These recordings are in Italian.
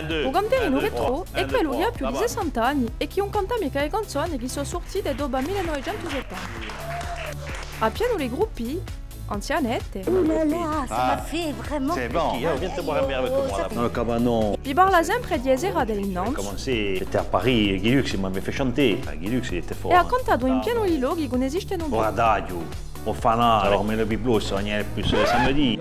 Un canterino retro è quello che ha più di 60 anni e che non canta mica le canzoni che sono sortite dopo il 1970. A piano les gruppi, anzianette. Oh là là, ça m'a fait vraiment... C'est bon. Viens te boire un verre avec moi là. Dans le cabanon. Vi parla sempre di Ezera del J'ai Nantes commencé, j'étais à Paris et Guy Lux il m'avait fait chanter. Guy Lux il était fort. e ha cantato in pieno i luoghi che non esistono più. Guardaio, o fanale, come le biblos, ogni più samedi.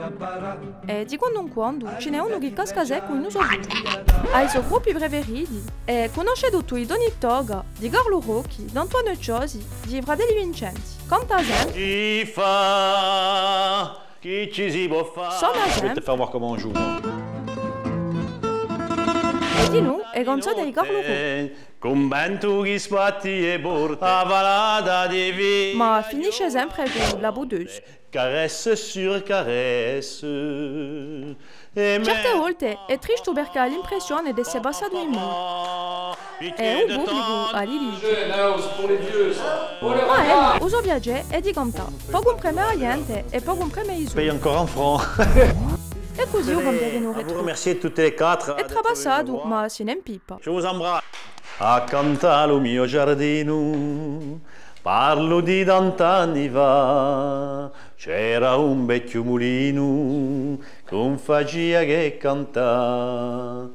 E di quando in quando ce n'è uno che casca secco in uso due. Ha i suoi gruppi preferiti e conosce tutti i Doni Toga, di Carlo Rocchi, di Antoine Ciosi, di Fratelli Vincenzi. Canta sempre. Chi fa, chi ci si può fare. Suona Je vais te sempre. faire voir comment on joue. Moi. E di noi è canzone di Carlo Rocchi. Con vento che sbatti e porta valada di vita. Ma finisce sempre con la boudeuse. Caresse sur caresse. Certe volte è triste perché ha l'impressione di essere passato in muro. È un pubblico a dirigere. Pour les vieux, ça. Oh là Ma là. elle, uso viaggiare e di cantare. Poco compreme niente e poco compreme i Paye suoi. encore en francs. E così io canterino À vous retro. remercier toutes les quatre. È trapassato, ma se ne impippa. Je vous embrasse. A cantare il mio giardino, parlo di tant'anni fa, c'era un vecchio mulino con faccia che cantava.